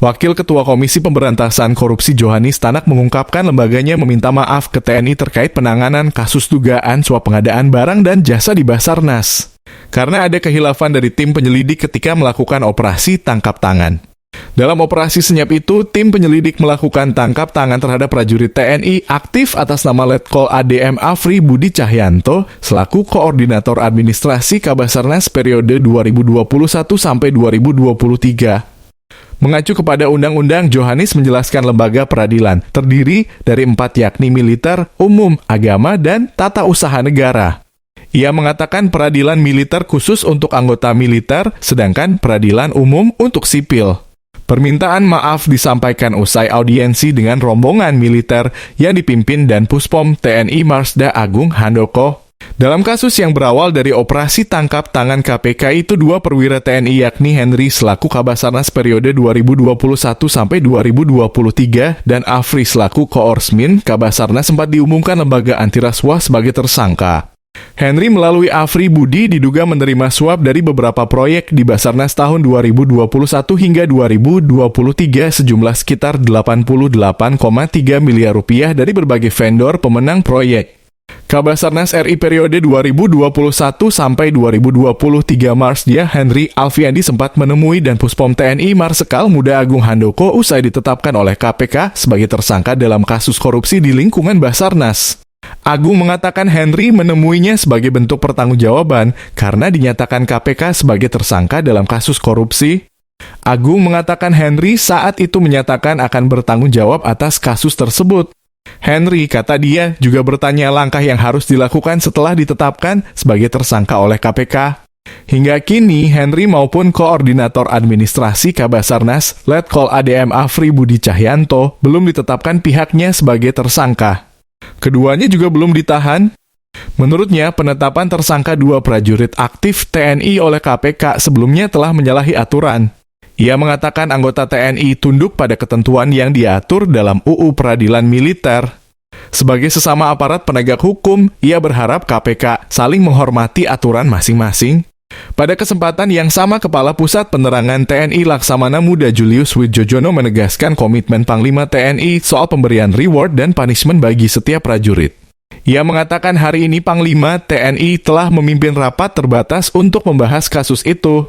Wakil Ketua Komisi Pemberantasan Korupsi Johanis Tanak mengungkapkan lembaganya meminta maaf ke TNI terkait penanganan kasus dugaan suap pengadaan barang dan jasa di Basarnas. Karena ada kehilafan dari tim penyelidik ketika melakukan operasi tangkap tangan. Dalam operasi senyap itu, tim penyelidik melakukan tangkap tangan terhadap prajurit TNI aktif atas nama Letkol ADM Afri Budi Cahyanto selaku Koordinator Administrasi Kabasarnas periode 2021 sampai 2023. Mengacu kepada undang-undang, Johanis menjelaskan lembaga peradilan terdiri dari 4 yakni militer, umum, agama, dan tata usaha negara. Ia mengatakan peradilan militer khusus untuk anggota militer, sedangkan peradilan umum untuk sipil. Permintaan maaf disampaikan usai audiensi dengan rombongan militer yang dipimpin Dan Puspom TNI Marsda Agung Handoko. Dalam kasus yang berawal dari operasi tangkap tangan KPK itu, 2 perwira TNI yakni Henry selaku Kabasarnas periode 2021 sampai 2023 dan Afri selaku Koorsmin Kabasarnas sempat diumumkan lembaga antirasuah sebagai tersangka. Henry melalui Afri Budi diduga menerima suap dari beberapa proyek di Basarnas tahun 2021 hingga 2023 sejumlah sekitar 88,3 miliar rupiah dari berbagai vendor pemenang proyek. Kabasarnas RI periode 2021 sampai 2023 Marsdia Henry Alfiandi sempat menemui Dan Puspom TNI Marsikal Muda Agung Handoko usai ditetapkan oleh KPK sebagai tersangka dalam kasus korupsi di lingkungan Basarnas. Agung mengatakan Henry menemuinya sebagai bentuk pertanggungjawaban karena dinyatakan KPK sebagai tersangka dalam kasus korupsi. Agung mengatakan Henry saat itu menyatakan akan bertanggung jawab atas kasus tersebut. Henry, kata dia, juga bertanya langkah yang harus dilakukan setelah ditetapkan sebagai tersangka oleh KPK. Hingga kini, Henry maupun Koordinator Administrasi Kabasarnas, Letkol ADM Afri Budi Cahyanto, belum ditetapkan pihaknya sebagai tersangka. Keduanya juga belum ditahan. Menurutnya, penetapan tersangka 2 prajurit aktif TNI oleh KPK sebelumnya telah menyalahi aturan. Ia mengatakan anggota TNI tunduk pada ketentuan yang diatur dalam UU Peradilan Militer. Sebagai sesama aparat penegak hukum, ia berharap KPK saling menghormati aturan masing-masing. Pada kesempatan yang sama, Kepala Pusat Penerangan TNI Laksamana Muda Julius Wijojono menegaskan komitmen Panglima TNI soal pemberian reward dan punishment bagi setiap prajurit. Ia mengatakan hari ini Panglima TNI telah memimpin rapat terbatas untuk membahas kasus itu.